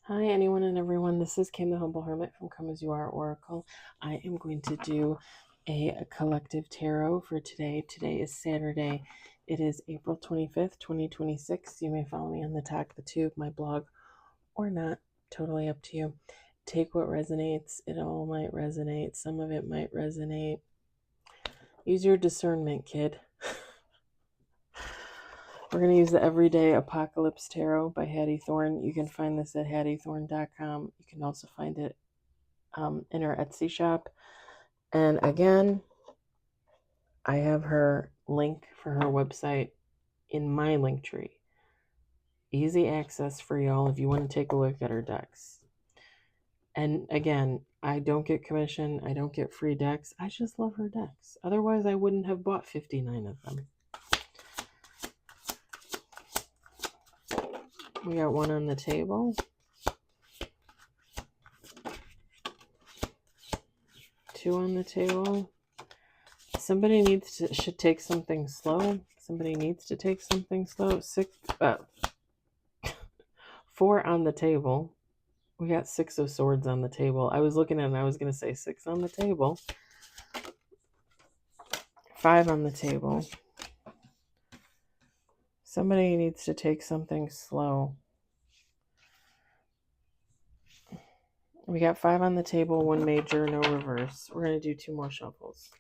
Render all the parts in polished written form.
Hi, anyone and everyone. This is Kim, the Humble Hermit from Come As You Are Oracle. I am going to do a collective tarot for today. Today is Saturday. It is April 25th, 2026. You may follow me on the Talk the Tube, my blog, or not. Totally up to you. Take what resonates. It all might resonate. Some of it might resonate. Use your discernment, kid. We're going to use the Everyday Apocalypse Tarot by Hattie Thorne. You can find this at hattiethorne.com. You can also find it in our Etsy shop. And again, I have her link for her website in my link tree. Easy access for y'all if you want to take a look at her decks. And again, I don't get commission. I don't get free decks. I just love her decks. Otherwise, I wouldn't have bought 59 of them. We got one on the table. Two on the table. Somebody should take something slow. Somebody needs to take something slow. Four on the table. We got Six of Swords on the table. I was looking at it and I was going to say six on the table. Five on the table. Somebody needs to take something slow. We got five on the table, one major, no reverse. We're going to do two more shuffles.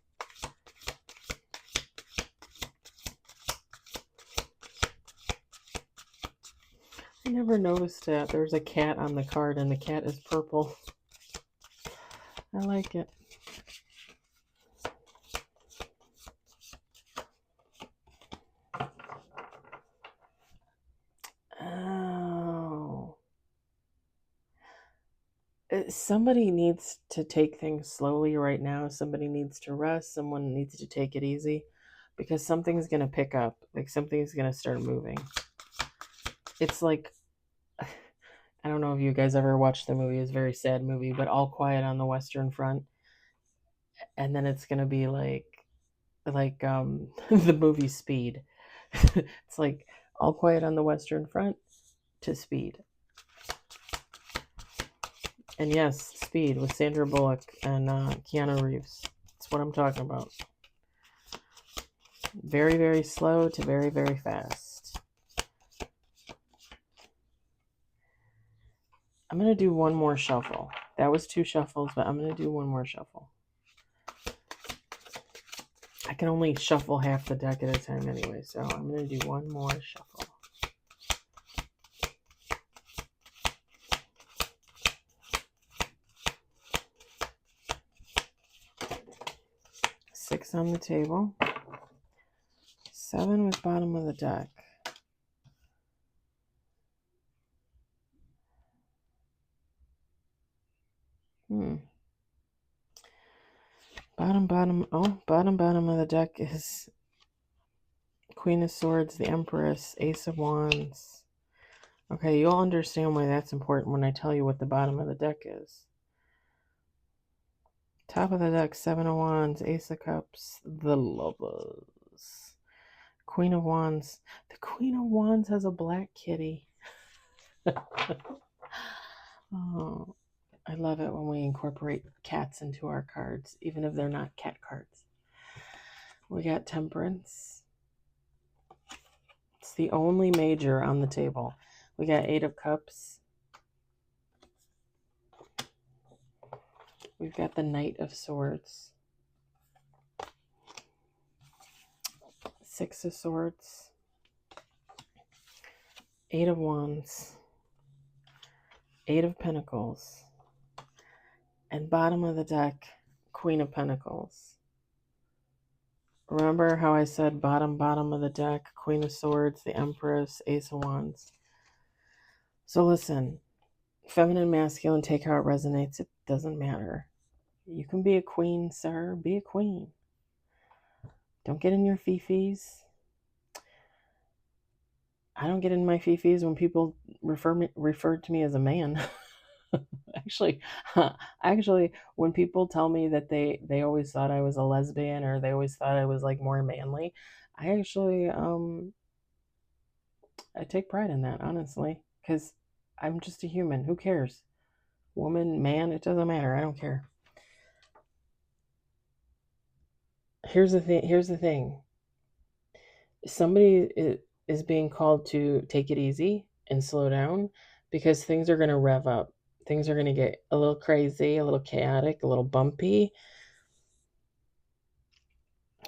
I never noticed that. There's a cat on the card and the cat is purple. I like it. Oh. Somebody needs to take things slowly right now. Somebody needs to rest. Someone needs to take it easy because something's going to pick up. Like something's going to start moving. It's like, I don't know if you guys ever watched the movie. It's a very sad movie, but All Quiet on the Western Front. And then it's going to be like the movie Speed. It's like All Quiet on the Western Front to Speed. And yes, Speed with Sandra Bullock and Keanu Reeves. That's what I'm talking about. Very, very slow to very, very fast. I'm going to do one more shuffle. That was two shuffles, but I'm going to do one more shuffle. I can only shuffle half the deck at a time anyway, so I'm going to do one more shuffle. Six on the table. Seven with bottom of the deck. Bottom of the deck is Queen of Swords, the Empress, Ace of Wands. Okay, you'll understand why that's important when I tell you what the bottom of the deck is. Top of the deck, Seven of Wands, Ace of Cups, the Lovers. Queen of Wands. The Queen of Wands has a black kitty. Oh, I love it when we incorporate cats into our cards, even if they're not cat cards. We got Temperance. It's the only major on the table. We got Eight of Cups. We've got the Knight of Swords. Six of Swords. Eight of Wands. Eight of Pentacles. And bottom of the deck, Queen of Pentacles. Remember how I said bottom of the deck, Queen of Swords, the Empress, Ace of Wands. So listen, feminine, masculine, take how it resonates. It doesn't matter. You can be a queen, sir. Be a queen. Don't get in your fifis. I don't get in my fifis when people refer to me as a man. Actually, when people tell me that they always thought I was a lesbian or they always thought I was like more manly, I actually I take pride in that, honestly, because I'm just a human. Who cares? Woman, man, it doesn't matter. I don't care. Here's the thing. Somebody is being called to take it easy and slow down because things are going to rev up. Things are going to get a little crazy, a little chaotic, a little bumpy.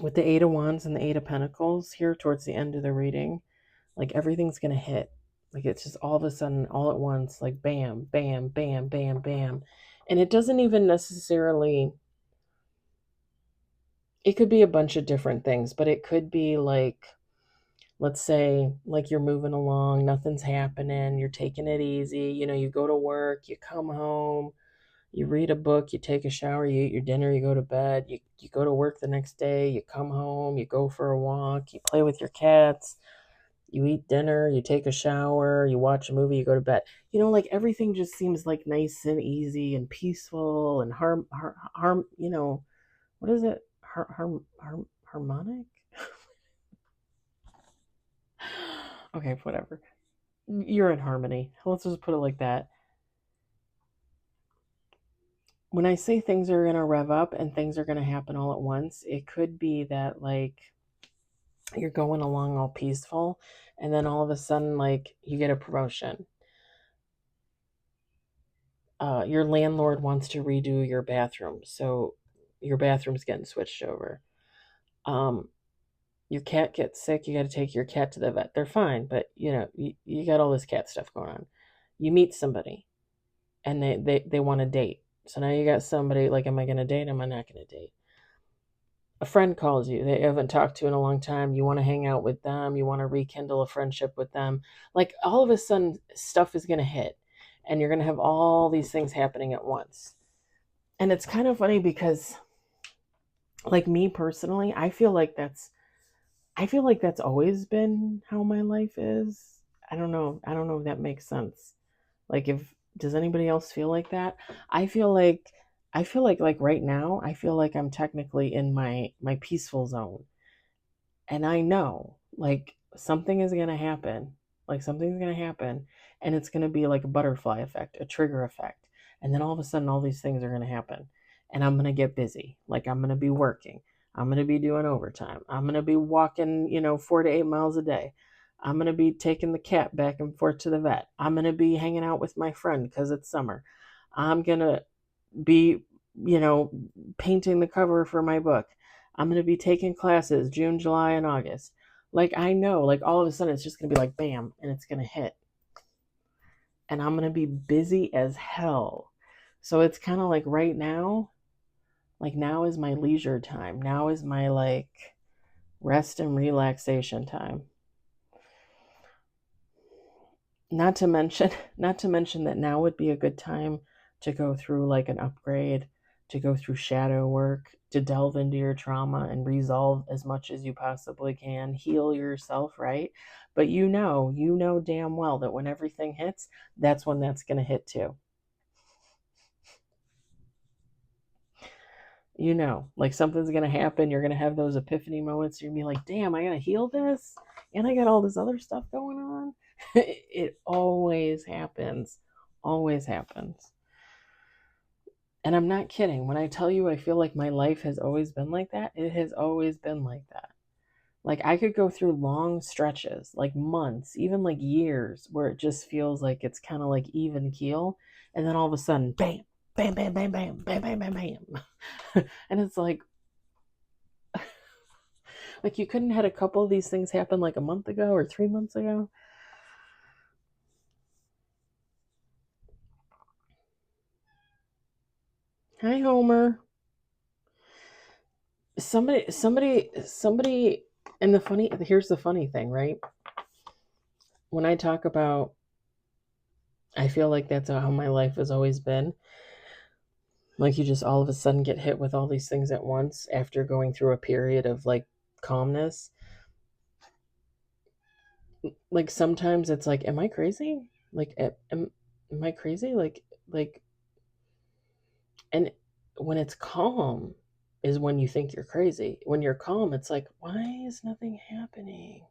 With the Eight of Wands and the Eight of Pentacles here towards the end of the reading, like everything's going to hit. Like it's just all of a sudden, all at once, like bam, bam, bam, bam, bam. And it doesn't even necessarily, it could be a bunch of different things, but it could be like, let's say, like you're moving along, nothing's happening, you're taking it easy. You know, you go to work, you come home, you read a book, you take a shower, you eat your dinner, you go to bed, you go to work the next day, you come home, you go for a walk, you play with your cats, you eat dinner, you take a shower, you watch a movie, you go to bed. You know, like everything just seems like nice and easy and peaceful and you know, what is it? Harmonic? Okay, whatever. You're in harmony. Let's just put it like that. When I say things are going to rev up and things are going to happen all at once, it could be that like you're going along all peaceful and then all of a sudden like you get a promotion. Your landlord wants to redo your bathroom, so your bathroom's getting switched over. Your cat gets sick, you got to take your cat to the vet. They're fine, but you know, you got all this cat stuff going on. You meet somebody and they want to date. So now you got somebody like, am I going to date? Am I not going to date? A friend calls you, they haven't talked to in a long time. You want to hang out with them. You want to rekindle a friendship with them. Like all of a sudden, stuff is going to hit, and you're going to have all these things happening at once. And it's kind of funny because, like me personally, I feel like that's always been how my life is. I don't know. I don't know if that makes sense. Like if does anybody else feel like that? I feel like like right now, I feel like I'm technically in my peaceful zone. And I know like something is going to happen. Like something's going to happen and it's going to be like a butterfly effect, a trigger effect. And then all of a sudden all these things are going to happen and I'm going to get busy. Like I'm going to be working. I'm going to be doing overtime. I'm going to be walking, 4 to 8 miles a day. I'm going to be taking the cat back and forth to the vet. I'm going to be hanging out with my friend because it's summer. I'm going to be, painting the cover for my book. I'm going to be taking classes June, July, and August. Like, I know, like, all of a sudden it's just going to be like, bam, and it's going to hit. And I'm going to be busy as hell. So it's kind of like now is my leisure time. Now is my, like, rest and relaxation time. Not to mention that now would be a good time to go through like an upgrade, to go through shadow work, to delve into your trauma and resolve as much as you possibly can, heal yourself, right? But you know damn well that when everything hits, that's when that's going to hit too. Like something's going to happen, you're going to have those epiphany moments, you're going to be like, damn, I got to heal this, and I got all this other stuff going on. It always happens. Always happens. And I'm not kidding. When I tell you I feel like my life has always been like that, it has always been like that. Like I could go through long stretches, like months, even like years, where it just feels like it's kind of like even keel. And then all of a sudden, bam, bam, bam, bam, bam, bam, bam, bam, bam. And it's like you couldn't had a couple of these things happen like a month ago or 3 months ago. Hi, Homer. Somebody, and here's the funny thing, right? When I talk about, I feel like that's how my life has always been. Like you just all of a sudden get hit with all these things at once after going through a period of like calmness. Like sometimes it's like, am I crazy? Like, am I crazy? Like, and when it's calm, is when you think you're crazy. When you're calm, it's like, why is nothing happening?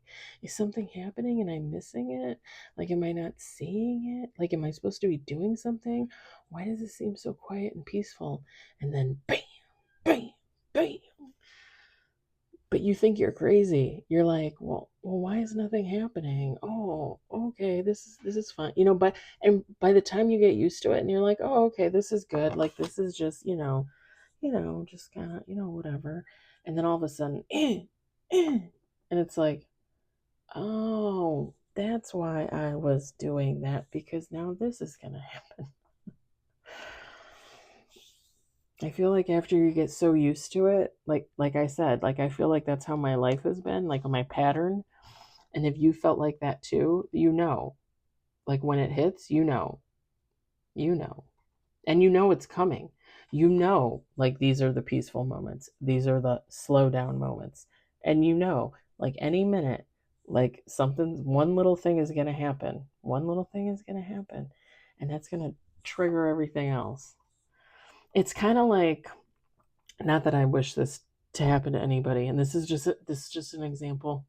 Is something happening and I'm missing it? Like, am I not seeing it? Like, am I supposed to be doing something? Why does it seem so quiet and peaceful? And then bam, bam, bam. But you think you're crazy. You're like, well, why is nothing happening? Oh, okay, this is fine. But and by the time you get used to it and you're like, oh, okay, this is good. Like this is just, just kind of, whatever. And then all of a sudden, and it's like, oh, that's why I was doing that, because now this is gonna happen. I feel like after you get so used to it, like I said, like I feel like that's how my life has been, like my pattern. And if you felt like that too, like when it hits, you know, and it's coming. Like these are the peaceful moments. These are the slow down moments. And like any minute, like one little thing is going to happen. One little thing is going to happen. And that's going to trigger everything else. It's kind of like, not that I wish this to happen to anybody. And this is just an example.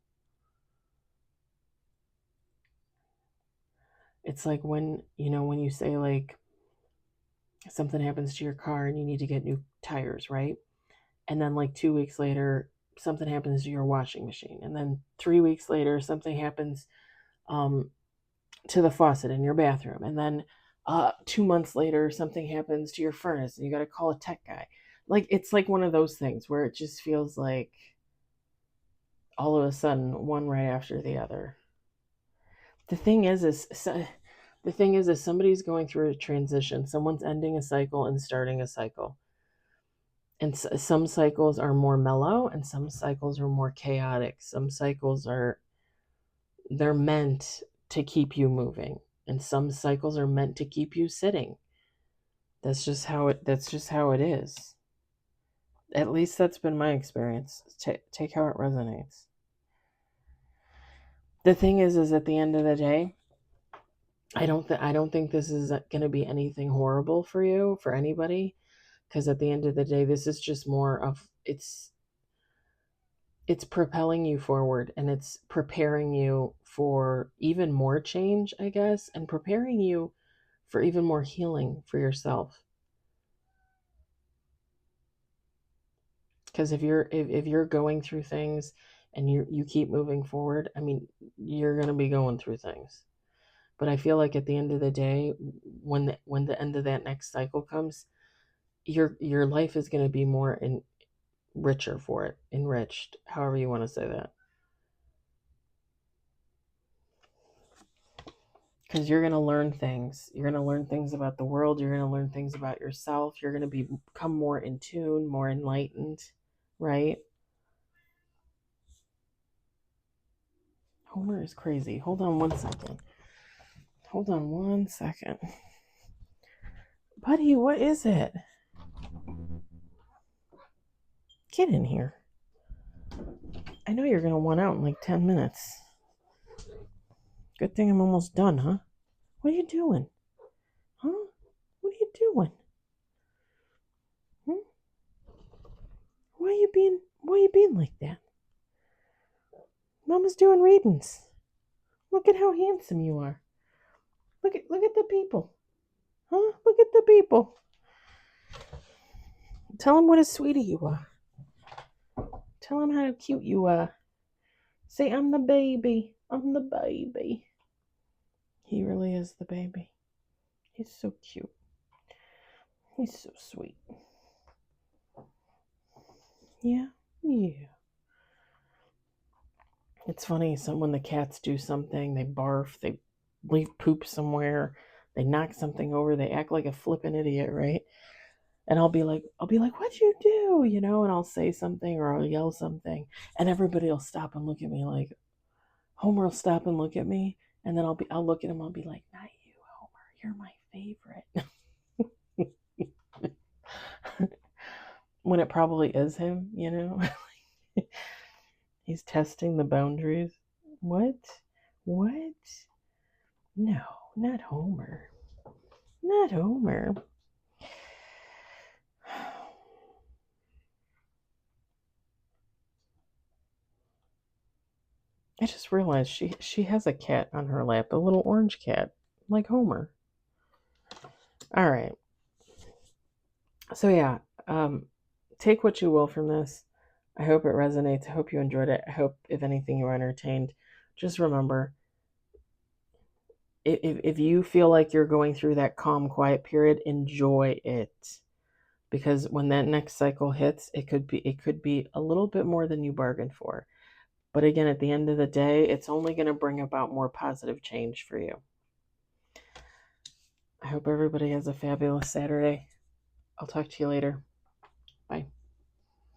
It's like when you say like something happens to your car and you need to get new tires, right? And then like 2 weeks later, something happens to your washing machine. And then 3 weeks later, something happens to the faucet in your bathroom. And then 2 months later, something happens to your furnace and you got to call a tech guy. Like, it's like one of those things where it just feels like all of a sudden, one right after the other. The thing is somebody's going through a transition. Someone's ending a cycle and starting a cycle. And some cycles are more mellow and some cycles are more chaotic. Some cycles they're meant to keep you moving, and some cycles are meant to keep you sitting. That's just how it is. At least that's been my experience. Take how it resonates. The thing is at the end of the day, I don't think this is going to be anything horrible for you, for anybody, because at the end of the day, this is just more of it's propelling you forward, and it's preparing you for even more change, I guess, and preparing you for even more healing for yourself. Because if you're going through things and you keep moving forward, I mean, you're going to be going through things. But I feel like at the end of the day, when the end of that next cycle comes, your life is going to be more richer for it, enriched, however you want to say that. Because you're going to learn things. You're going to learn things about the world. You're going to learn things about yourself. You're going to become more in tune, more enlightened, right? Homer is crazy. Hold on one second. Buddy, what is it? Get in here. I know you're going to want out in like 10 minutes. Good thing I'm almost done, huh? What are you doing? Huh? What are you doing? Why are you being like that? Mama's doing readings. Look at how handsome you are. Look at the people. Huh? Look at the people. Tell them what a sweetie you are. Tell them how cute you are. Say, I'm the baby. I'm the baby. He really is the baby. He's so cute. He's so sweet. Yeah. It's funny, when the cats do something, they barf, they leave poop somewhere, they knock something over, they act like a flippin' idiot, right? And I'll be like, what'd you do? And I'll say something or I'll yell something, and everybody will stop and look at me like, Homer will stop and look at me, and then I'll look at him, I'll be like, not you, Homer, you're my favorite. When it probably is him, He's testing the boundaries. What? No, not Homer. Not Homer. I just realized she has a cat on her lap, a little orange cat, like Homer. All right. So yeah, take what you will from this. I hope it resonates. I hope you enjoyed it. I hope, if anything, you were entertained. Just remember, if you feel like you're going through that calm, quiet period, enjoy it. Because when that next cycle hits, it could be a little bit more than you bargained for. But again, at the end of the day, it's only going to bring about more positive change for you. I hope everybody has a fabulous Saturday. I'll talk to you later. Bye.